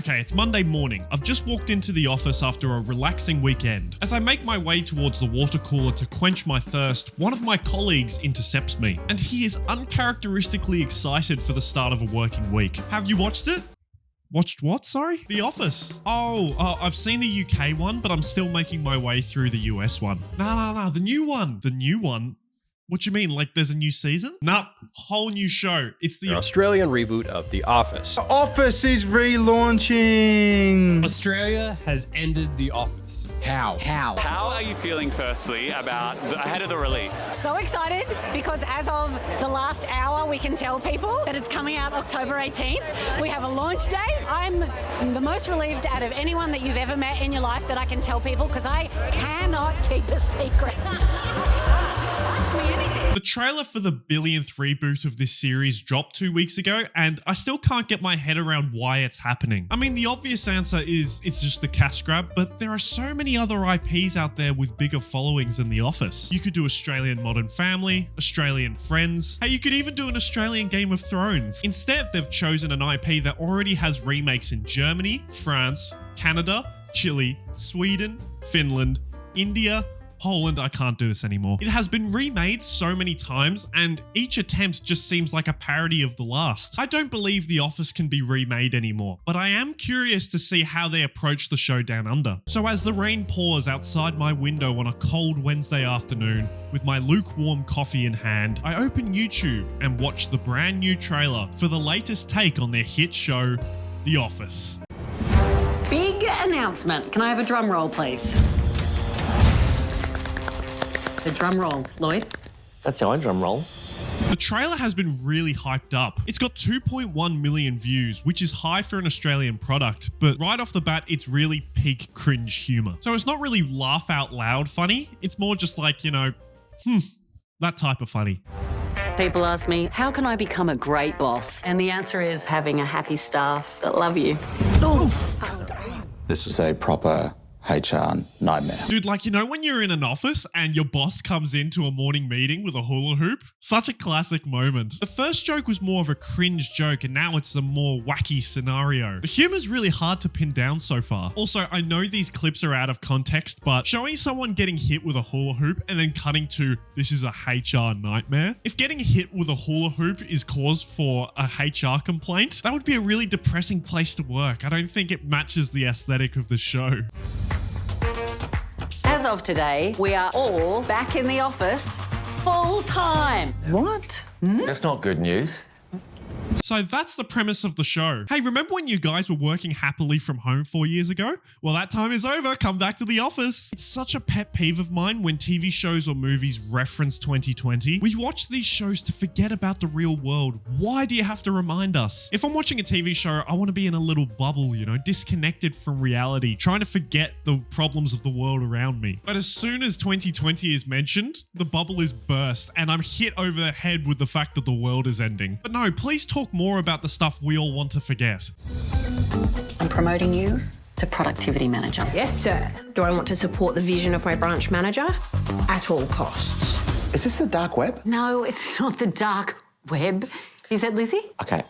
Okay, it's Monday morning. I've just walked into the office after a relaxing weekend. As I make my way towards the water cooler to quench my thirst, one of my colleagues intercepts me, and he is uncharacteristically excited for the start of a working week. Have you watched it? Watched what, sorry? The Office. Oh, I've seen the UK one, but I'm still making my way through the US one. No, the new one. The new one? What do you mean, like there's a new season? Nah, whole new show. It's the Australian reboot of The Office. The Office is relaunching. Australia has ended The Office. How? How are you feeling, firstly, ahead of the release? So excited because as of the last hour, we can tell people that it's coming out October 18th. We have a launch day. I'm the most relieved out of anyone that you've ever met in your life that I can tell people because I cannot keep a secret. Ask me anything. The trailer for the billionth reboot of this series dropped 2 weeks ago, and I still can't get my head around why it's happening. I mean, the obvious answer is it's just a cash grab, but there are so many other IPs out there with bigger followings than The Office. You could do Australian Modern Family, Australian Friends, hey, you could even do an Australian Game of Thrones. Instead, they've chosen an IP that already has remakes in Germany, France, Canada, Chile, Sweden, Finland, India, Poland. I can't do this anymore. It has been remade so many times, and each attempt just seems like a parody of the last. I don't believe The Office can be remade anymore, but I am curious to see how they approach the show down under. So as the rain pours outside my window on a cold Wednesday afternoon, with my lukewarm coffee in hand, I open YouTube and watch the brand new trailer for the latest take on their hit show, The Office. Big announcement. Can I have a drum roll, please? The drum roll, Lloyd. That's how I drum roll. The trailer has been really hyped up. It's got 2.1 million views, which is high for an Australian product, but right off the bat, it's really peak cringe humor. So it's not really laugh out loud funny. It's more just like, that type of funny. People ask me, how can I become a great boss? And the answer is having a happy staff that love you. Oof. This is a proper HR nightmare. Dude, like, when you're in an office and your boss comes into a morning meeting with a hula hoop? Such a classic moment. The first joke was more of a cringe joke, and now it's a more wacky scenario. The humor's really hard to pin down so far. Also, I know these clips are out of context, but showing someone getting hit with a hula hoop and then cutting to, this is a HR nightmare. If getting hit with a hula hoop is cause for a HR complaint, that would be a really depressing place to work. I don't think it matches the aesthetic of the show. As of today, we are all back in the office full time. What? That's not good news. So that's the premise of the show. Hey, remember when you guys were working happily from home 4 years ago? Well, that time is over. Come back to the office. It's such a pet peeve of mine when TV shows or movies reference 2020. We watch these shows to forget about the real world. Why do you have to remind us? If I'm watching a TV show, I want to be in a little bubble, disconnected from reality, trying to forget the problems of the world around me. But as soon as 2020 is mentioned, the bubble is burst and I'm hit over the head with the fact that the world is ending. But no, please talk more about the stuff we all want to forget. I'm promoting you to productivity manager. Yes, sir. Do I want to support the vision of my branch manager? At all costs. Is this the dark web? No, it's not the dark web. Is that Lizzie? Okay.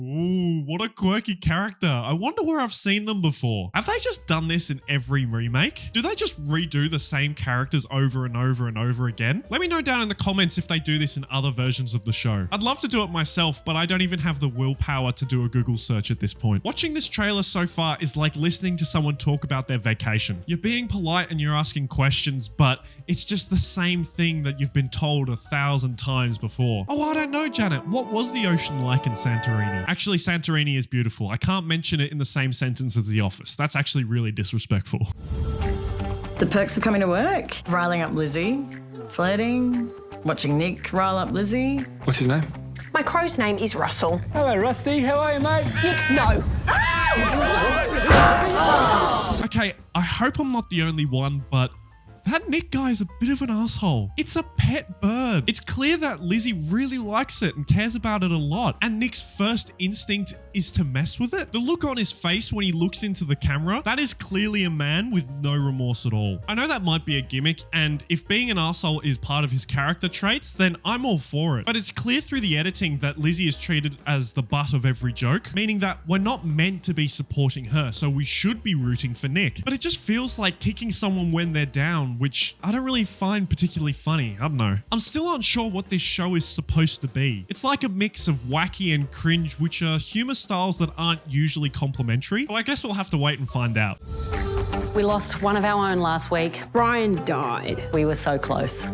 Ooh, what a quirky character. I wonder where I've seen them before. Have they just done this in every remake? Do they just redo the same characters over and over and over again? Let me know down in the comments if they do this in other versions of the show. I'd love to do it myself, but I don't even have the willpower to do a Google search at this point. Watching this trailer so far is like listening to someone talk about their vacation. You're being polite and you're asking questions, but it's just the same thing that you've been told 1,000 times before. Oh, I don't know, Janet. What was the ocean like in Santorini? Actually, Santorini is beautiful. I can't mention it in the same sentence as The Office. That's actually really disrespectful. The perks of coming to work. Riling up Lizzie, flirting, watching Nick rile up Lizzie. What's his name? My crow's name is Russell. Hello, Rusty. How are you, mate? Nick, no. Okay, I hope I'm not the only one, but that Nick guy is a bit of an asshole. It's a pet bird. It's clear that Lizzie really likes it and cares about it a lot. And Nick's first instinct is to mess with it. The look on his face when he looks into the camera, that is clearly a man with no remorse at all. I know that might be a gimmick, and if being an asshole is part of his character traits, then I'm all for it. But it's clear through the editing that Lizzie is treated as the butt of every joke, meaning that we're not meant to be supporting her, so we should be rooting for Nick. But it just feels like kicking someone when they're down, which I don't really find particularly funny. I don't know. I'm still unsure what this show is supposed to be. It's like a mix of wacky and cringe, which are humor styles that aren't usually complimentary. Well, I guess we'll have to wait and find out. We lost one of our own last week. Brian died. We were so close.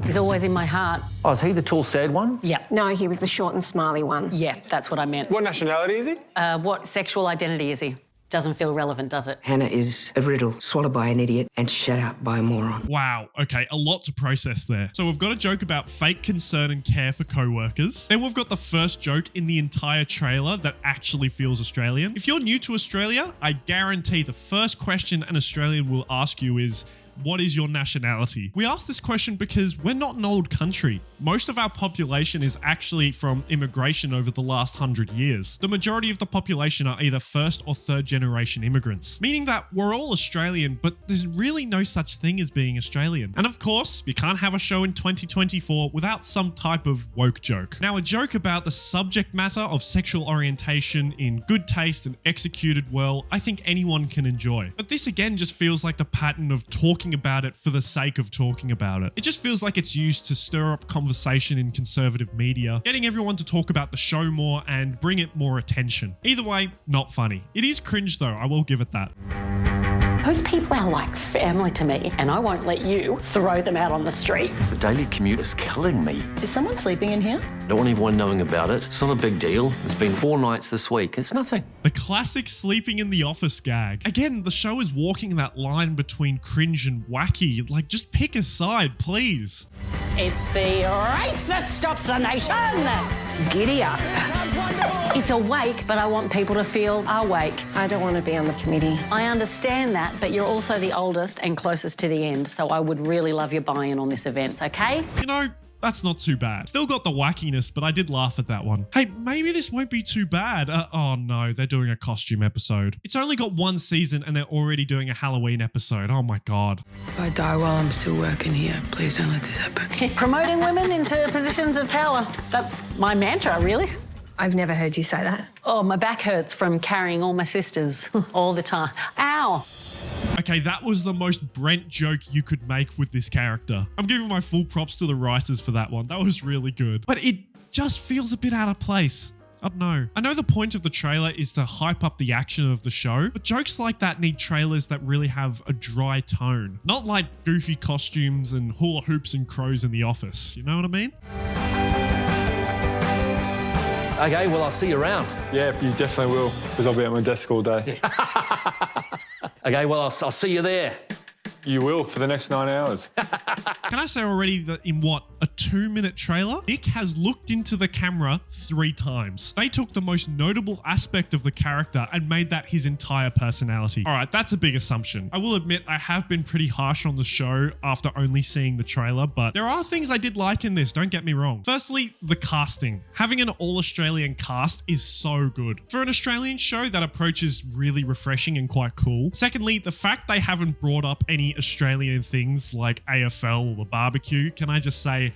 He's always in my heart. Oh, is he the tall, sad one? Yeah. No, he was the short and smiley one. Yeah, that's what I meant. What nationality is he? What sexual identity is he? Doesn't feel relevant, does it? Hannah is a riddle, swallowed by an idiot and shut out by a moron. Wow, okay, a lot to process there. So we've got a joke about fake concern and care for co-workers. Then we've got the first joke in the entire trailer that actually feels Australian. If you're new to Australia, I guarantee the first question an Australian will ask you is, what is your nationality? We ask this question because we're not an old country. Most of our population is actually from immigration over the last 100 years. The majority of the population are either first or third generation immigrants, meaning that we're all Australian, but there's really no such thing as being Australian. And of course, you can't have a show in 2024 without some type of woke joke. Now, a joke about the subject matter of sexual orientation in good taste and executed well, I think anyone can enjoy. But this again just feels like the pattern of talking about it for the sake of talking about it. It just feels like it's used to stir up conversation in conservative media, getting everyone to talk about the show more and bring it more attention. Either way, not funny. It is cringe though, I will give it that. Those people are like family to me, and I won't let you throw them out on the street. The daily commute is killing me. Is someone sleeping in here? Don't want anyone knowing about it. It's not a big deal. It's been 4 nights this week. It's nothing. The classic sleeping in the office gag. Again, the show is walking that line between cringe and wacky. Like, just pick a side, please. It's the race that stops the nation. Giddy up. It's awake, but I want people to feel awake. I don't want to be on the committee. I understand that, but you're also the oldest and closest to the end, so I would really love your buy-in on this event, okay? You know, that's not too bad. Still got the wackiness, but I did laugh at that one. Hey, maybe this won't be too bad. Oh no, they're doing a costume episode. It's only got 1 season and they're already doing a Halloween episode. Oh my God. If I die while I'm still working here, please don't let this happen. Promoting women into positions of power. That's my mantra, really. I've never heard you say that. Oh, my back hurts from carrying all my sisters all the time. Ow. Okay, that was the most Brent joke you could make with this character. I'm giving my full props to the writers for that one. That was really good. But it just feels a bit out of place. I don't know. I know the point of the trailer is to hype up the action of the show, but jokes like that need trailers that really have a dry tone. Not like goofy costumes and hula hoops and crows in the office. You know what I mean? Okay, well, I'll see you around. Yeah, you definitely will, because I'll be at my desk all day. Okay, well, I'll see you there. You will for the next 9 hours. Can I say already that in what, a 2-minute trailer, Nick has looked into the camera 3 times. They took the most notable aspect of the character and made that his entire personality. All right, that's a big assumption. I will admit I have been pretty harsh on the show after only seeing the trailer, but there are things I did like in this, don't get me wrong. Firstly, the casting. Having an all-Australian cast is so good. For an Australian show, that approach is really refreshing and quite cool. Secondly, the fact they haven't brought up any Australian things like AFL or the barbecue, can I just say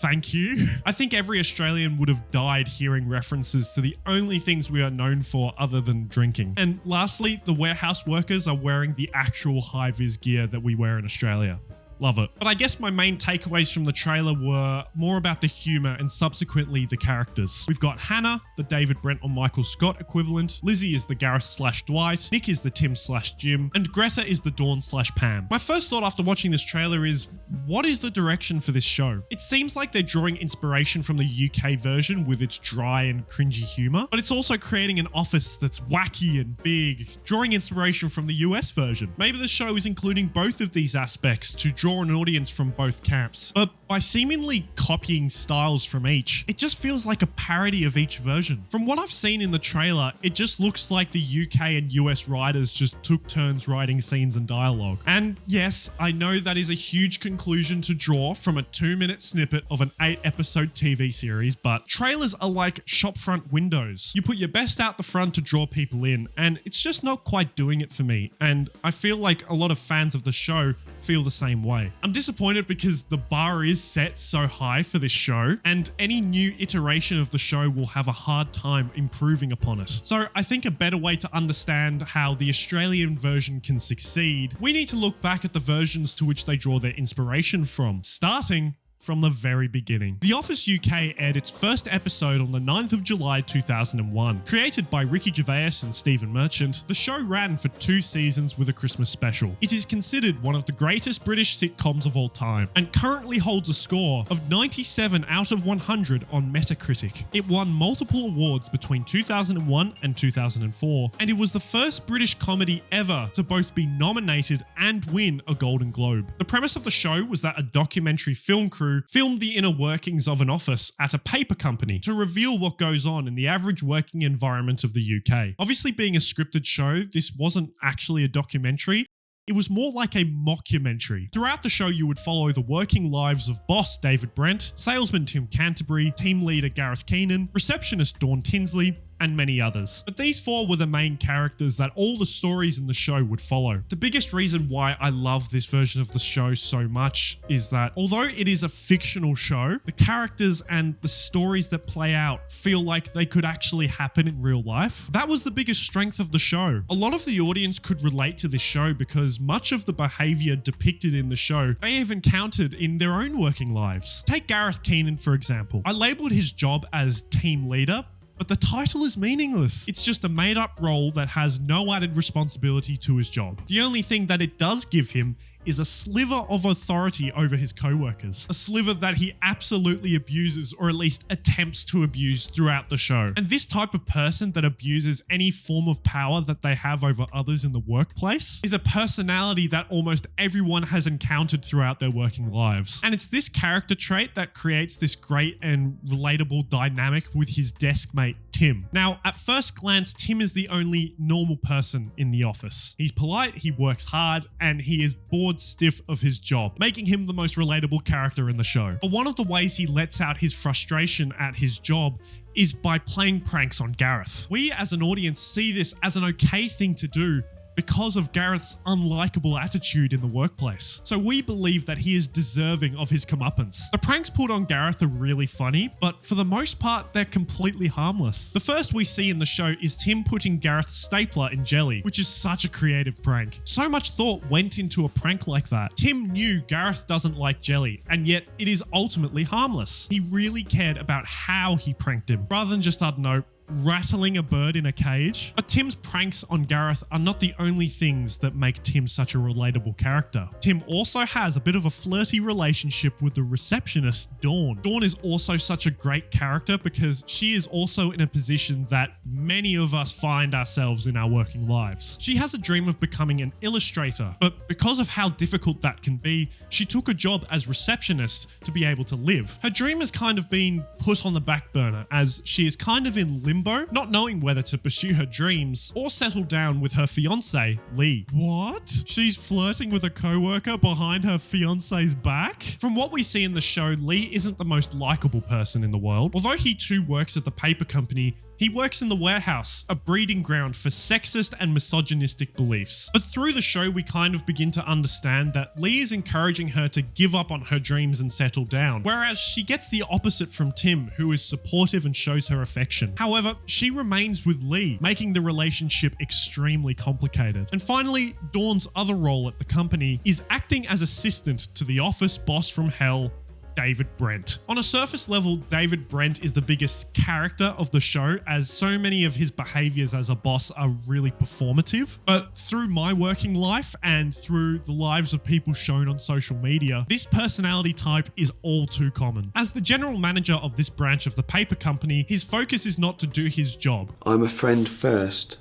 thank you? I think every Australian would have died hearing references to the only things we are known for other than drinking. And lastly, the warehouse workers are wearing the actual high-vis gear that we wear in Australia. Love it. But I guess my main takeaways from the trailer were more about the humor and subsequently the characters. We've got Hannah, the David Brent or Michael Scott equivalent. Lizzie is the Gareth/Dwight. Nick is the Tim/Jim. And Greta is the Dawn/Pam. My first thought after watching this trailer is, what is the direction for this show? It seems like they're drawing inspiration from the UK version with its dry and cringy humor, but it's also creating an office that's wacky and big, drawing inspiration from the US version. Maybe the show is including both of these aspects to draw an audience from both camps. But By seemingly copying styles from each, it just feels like a parody of each version. From what I've seen in the trailer, it just looks like the UK and US writers just took turns writing scenes and dialogue. And yes, I know that is a huge conclusion to draw from a 2-minute snippet of an 8-episode TV series, but trailers are like shopfront windows. You put your best out the front to draw people in, and it's just not quite doing it for me. And I feel like a lot of fans of the show feel the same way. I'm disappointed because the bar is set so high for this show, and any new iteration of the show will have a hard time improving upon it. So I think a better way to understand how the Australian version can succeed, we need to look back at the versions to which they draw their inspiration from, starting from the very beginning. The Office UK aired its first episode on the 9th of July 2001. Created by Ricky Gervais and Stephen Merchant, the show ran for 2 seasons with a Christmas special. It is considered one of the greatest British sitcoms of all time, and currently holds a score of 97 out of 100 on Metacritic. It won multiple awards between 2001 and 2004, and it was the first British comedy ever to both be nominated and win a Golden Globe. The premise of the show was that a documentary film crew filmed the inner workings of an office at a paper company to reveal what goes on in the average working environment of the UK. Obviously, being a scripted show, this wasn't actually a documentary. It was more like a mockumentary. Throughout the show, you would follow the working lives of boss David Brent, salesman Tim Canterbury, team leader Gareth Keenan, receptionist Dawn Tinsley, and many others. But these 4 were the main characters that all the stories in the show would follow. The biggest reason why I love this version of the show so much is that although it is a fictional show, the characters and the stories that play out feel like they could actually happen in real life. That was the biggest strength of the show. A lot of the audience could relate to this show because much of the behavior depicted in the show they have encountered in their own working lives. Take Gareth Keenan, for example. I labeled his job as team leader, but the title is meaningless. It's just a made-up role that has no added responsibility to his job. The only thing that it does give him is a sliver of authority over his co-workers. A sliver that he absolutely abuses, or at least attempts to abuse throughout the show. And this type of person that abuses any form of power that they have over others in the workplace is a personality that almost everyone has encountered throughout their working lives. And it's this character trait that creates this great and relatable dynamic with his desk mate, Tim. Now, at first glance, Tim is the only normal person in the office. He's polite, he works hard, and he is bored stiff of his job, making him the most relatable character in the show. But one of the ways he lets out his frustration at his job is by playing pranks on Gareth. We as an audience see this as an okay thing to do because of Gareth's unlikable attitude in the workplace. So we believe that he is deserving of his comeuppance. The pranks pulled on Gareth are really funny, but for the most part, they're completely harmless. The first we see in the show is Tim putting Gareth's stapler in jelly, which is such a creative prank. So much thought went into a prank like that. Tim knew Gareth doesn't like jelly, and yet it is ultimately harmless. He really cared about how he pranked him, rather than just, I don't know, rattling a bird in a cage. But Tim's pranks on Gareth are not the only things that make Tim such a relatable character. Tim also has a bit of a flirty relationship with the receptionist, Dawn. Dawn is also such a great character because she is also in a position that many of us find ourselves in our working lives. She has a dream of becoming an illustrator, but because of how difficult that can be, she took a job as receptionist to be able to live. Her dream has kind of been put on the back burner as she is kind of in limbo, not knowing whether to pursue her dreams or settle down with her fiance, Lee. What? She's flirting with a co-worker behind her fiance's back? From what we see in the show, Lee isn't the most likable person in the world. Although he too works at the paper company, he works in the warehouse, a breeding ground for sexist and misogynistic beliefs. But through the show, we kind of begin to understand that Lee is encouraging her to give up on her dreams and settle down, whereas she gets the opposite from Tim, who is supportive and shows her affection. However, she remains with Lee, making the relationship extremely complicated. And finally, Dawn's other role at the company is acting as assistant to the office boss from hell, David Brent. On a surface level, David Brent is the biggest character of the show, as so many of his behaviors as a boss are really performative. But through my working life and through the lives of people shown on social media, this personality type is all too common. As the general manager of this branch of the paper company, his focus is not to do his job. I'm a friend first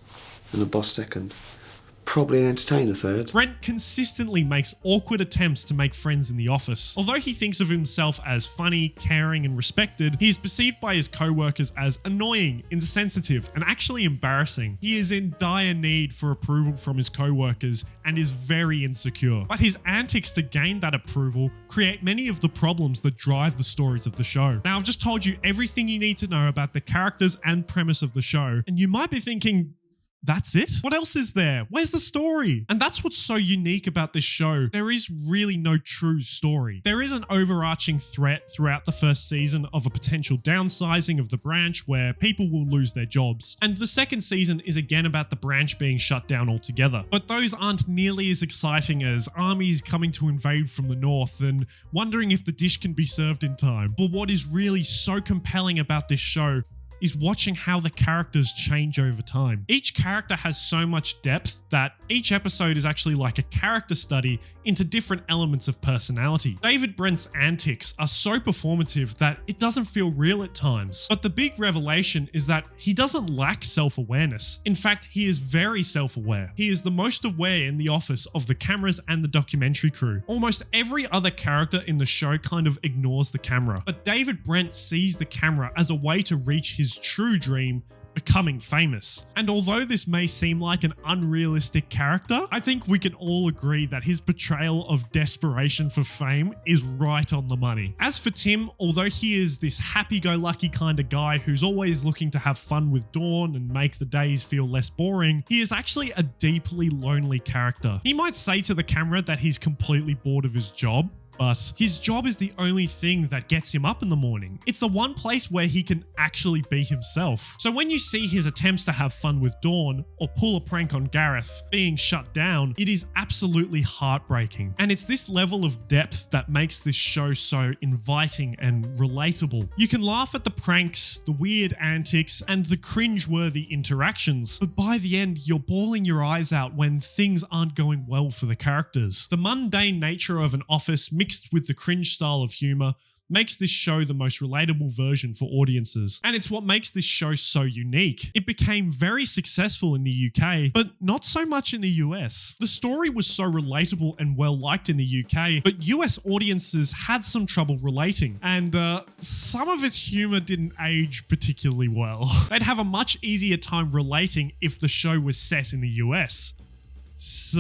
and a boss second. probably entertain a third. Brent consistently makes awkward attempts to make friends in the office. Although he thinks of himself as funny, caring, and respected, he is perceived by his co-workers as annoying, insensitive, and actually embarrassing. He is in dire need for approval from his co-workers and is very insecure. But his antics to gain that approval create many of the problems that drive the stories of the show. Now, I've just told you everything you need to know about the characters and premise of the show, and you might be thinking, that's it? What else is there? Where's the story? And that's what's so unique about this show. There is really no true story. There is an overarching threat throughout the first season of a potential downsizing of the branch where people will lose their jobs. And the second season is again about the branch being shut down altogether. But those aren't nearly as exciting as armies coming to invade from the north and wondering if the dish can be served in time. But what is really so compelling about this show is watching how the characters change over time. Each character has so much depth that each episode is actually like a character study into different elements of personality. David Brent's antics are so performative that it doesn't feel real at times. But the big revelation is that he doesn't lack self-awareness. In fact, he is very self-aware. He is the most aware in the office of the cameras and the documentary crew. Almost every other character in the show kind of ignores the camera, but David Brent sees the camera as a way to reach his true dream, becoming famous. And although this may seem like an unrealistic character, I think we can all agree that his portrayal of desperation for fame is right on the money. As for Tim, although he is this happy-go-lucky kind of guy who's always looking to have fun with Dawn and make the days feel less boring, he is actually a deeply lonely character. He might say to the camera that he's completely bored of his job, but his job is the only thing that gets him up in the morning. It's the one place where he can actually be himself. So when you see his attempts to have fun with Dawn or pull a prank on Gareth being shut down, it is absolutely heartbreaking. And it's this level of depth that makes this show so inviting and relatable. You can laugh at the pranks, the weird antics, and the cringe-worthy interactions, but by the end, you're bawling your eyes out when things aren't going well for the characters. The mundane nature of an office mixed with the cringe style of humor makes this show the most relatable version for audiences. And it's what makes this show so unique. It became very successful in the UK, but not so much in the US. The story was so relatable and well liked in the UK, but US audiences had some trouble relating, and some of its humor didn't age particularly well. They'd have a much easier time relating if the show was set in the US. So,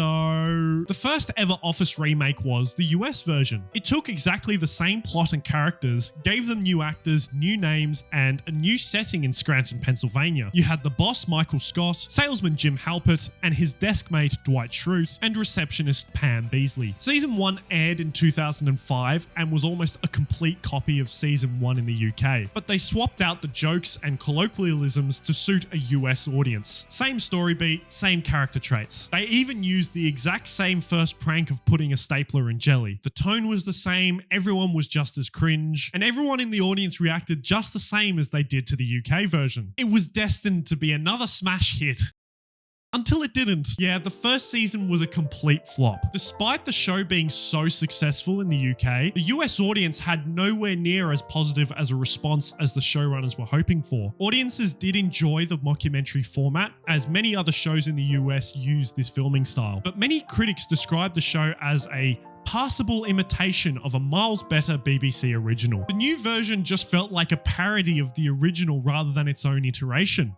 the first ever Office remake was the US version. It took exactly the same plot and characters, gave them new actors, new names, and a new setting in Scranton, Pennsylvania. You had the boss Michael Scott, salesman Jim Halpert, and his deskmate Dwight Schrute, and receptionist Pam Beasley. Season 1 aired in 2005 and was almost a complete copy of Season 1 in the UK, but they swapped out the jokes and colloquialisms to suit a US audience. Same story beat, same character traits. They even used the exact same first prank of putting a stapler in jelly. The tone was the same, everyone was just as cringe, and everyone in the audience reacted just the same as they did to the UK version. It was destined to be another smash hit. Until it didn't. Yeah, the first season was a complete flop. Despite the show being so successful in the UK, the US audience had nowhere near as positive as a response as the showrunners were hoping for. Audiences did enjoy the mockumentary format, as many other shows in the US use this filming style, but many critics described the show as a passable imitation of a miles better BBC original. The new version just felt like a parody of the original rather than its own iteration.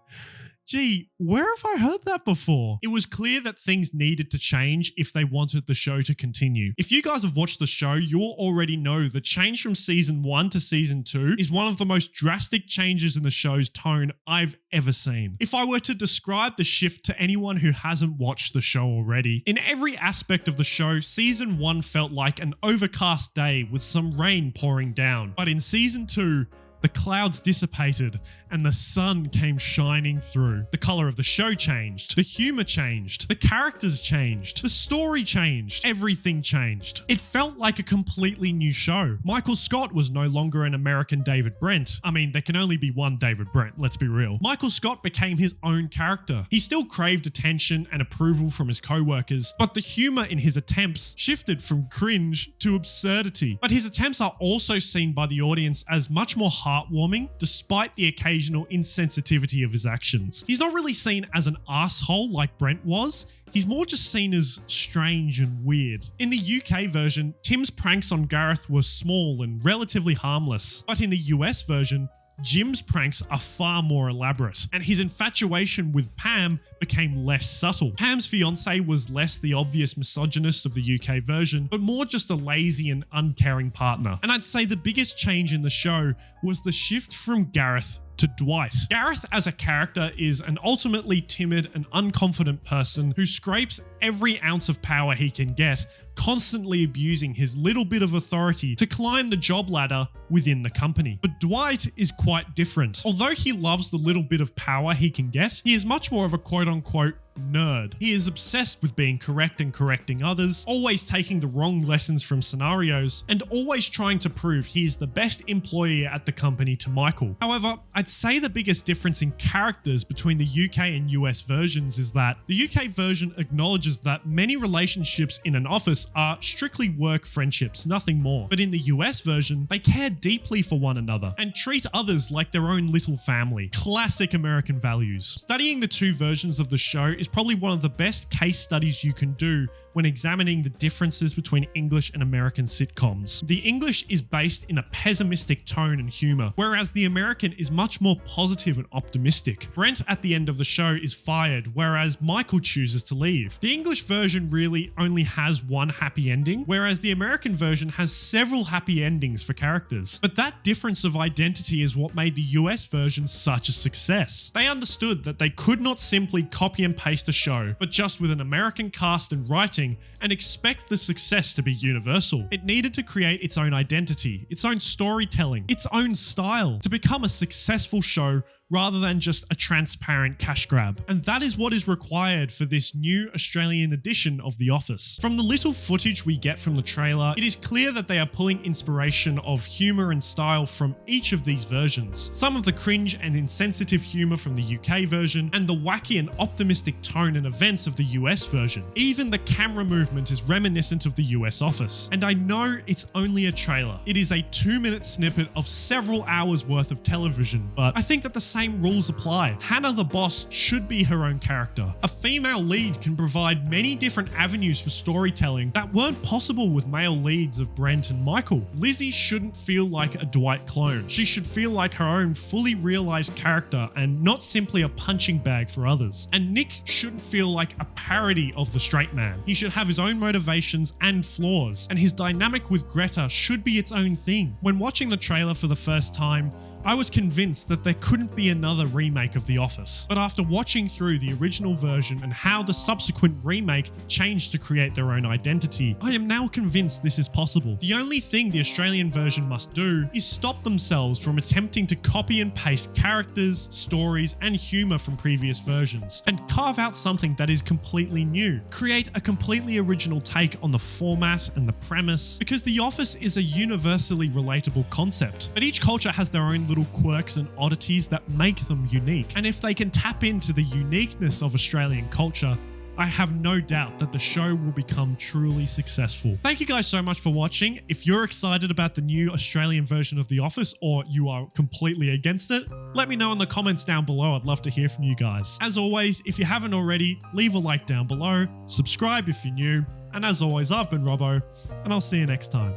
Gee, where have I heard that before? It was clear that things needed to change if they wanted the show to continue. If you guys have watched the show, you'll already know the change from season 1 to season 2 is one of the most drastic changes in the show's tone I've ever seen. If I were to describe the shift to anyone who hasn't watched the show already, in every aspect of the show, season 1 felt like an overcast day with some rain pouring down. But in season 2, the clouds dissipated and the sun came shining through. The color of the show changed. The humor changed. The characters changed. The story changed. Everything changed. It felt like a completely new show. Michael Scott was no longer an American David Brent. I mean, there can only be one David Brent, let's be real. Michael Scott became his own character. He still craved attention and approval from his co-workers, but the humor in his attempts shifted from cringe to absurdity. But his attempts are also seen by the audience as much more heartwarming, despite the occasional occasional insensitivity of his actions. He's not really seen as an asshole like Brent was. He's more just seen as strange and weird. In the UK version, Tim's pranks on Gareth were small and relatively harmless, but in the US version, Jim's pranks are far more elaborate, and his infatuation with Pam became less subtle. Pam's fiance was less the obvious misogynist of the UK version, but more just a lazy and uncaring partner. And I'd say the biggest change in the show was the shift from Gareth to Dwight. Gareth as a character is an ultimately timid and unconfident person who scrapes every ounce of power he can get, constantly abusing his little bit of authority to climb the job ladder within the company. But Dwight is quite different. Although he loves the little bit of power he can get, he is much more of a quote-unquote nerd. He is obsessed with being correct and correcting others, always taking the wrong lessons from scenarios, and always trying to prove he is the best employee at the company to Michael. However, I'd say the biggest difference in characters between the UK and US versions is that the UK version acknowledges that many relationships in an office are strictly work friendships, nothing more. But in the US version, they care deeply for one another and treat others like their own little family. Classic American values. Studying the two versions of the show is probably one of the best case studies you can do when examining the differences between English and American sitcoms. The English is based in a pessimistic tone and humor, whereas the American is much more positive and optimistic. Brent at the end of the show is fired, whereas Michael chooses to leave. The English version really only has one happy ending, whereas the American version has several happy endings for characters. But that difference of identity is what made the US version such a success. They understood that they could not simply copy and paste a show, but just with an American cast and writing, and expect the success to be universal. It needed to create its own identity, its own storytelling, its own style to become a successful show rather than just a transparent cash grab. And that is what is required for this new Australian edition of The Office. From the little footage we get from the trailer, it is clear that they are pulling inspiration of humour and style from each of these versions. Some of the cringe and insensitive humour from the UK version, and the wacky and optimistic tone and events of the US version. Even the camera movement is reminiscent of the US Office. And I know it's only a trailer. It is a 2-minute snippet of several hours worth of television, but I think that the same rules apply. Hannah the boss should be her own character. A female lead can provide many different avenues for storytelling that weren't possible with male leads of Brent and Michael. Lizzie shouldn't feel like a Dwight clone. She should feel like her own fully realized character and not simply a punching bag for others. And Nick shouldn't feel like a parody of the straight man. He should have his own motivations and flaws, and his dynamic with Greta should be its own thing. When watching the trailer for the first time, I was convinced that there couldn't be another remake of The Office. But after watching through the original version and how the subsequent remake changed to create their own identity, I am now convinced this is possible. The only thing the Australian version must do is stop themselves from attempting to copy and paste characters, stories, and humour from previous versions, and carve out something that is completely new. Create a completely original take on the format and the premise, because The Office is a universally relatable concept, but each culture has their own little quirks and oddities that make them unique. And if they can tap into the uniqueness of Australian culture, I have no doubt that the show will become truly successful. Thank you guys so much for watching. If you're excited about the new Australian version of The Office, or you are completely against it, let me know in the comments down below. I'd love to hear from you guys. As always, if you haven't already, leave a like down below, subscribe if you're new, and as always, I've been Robbo, and I'll see you next time.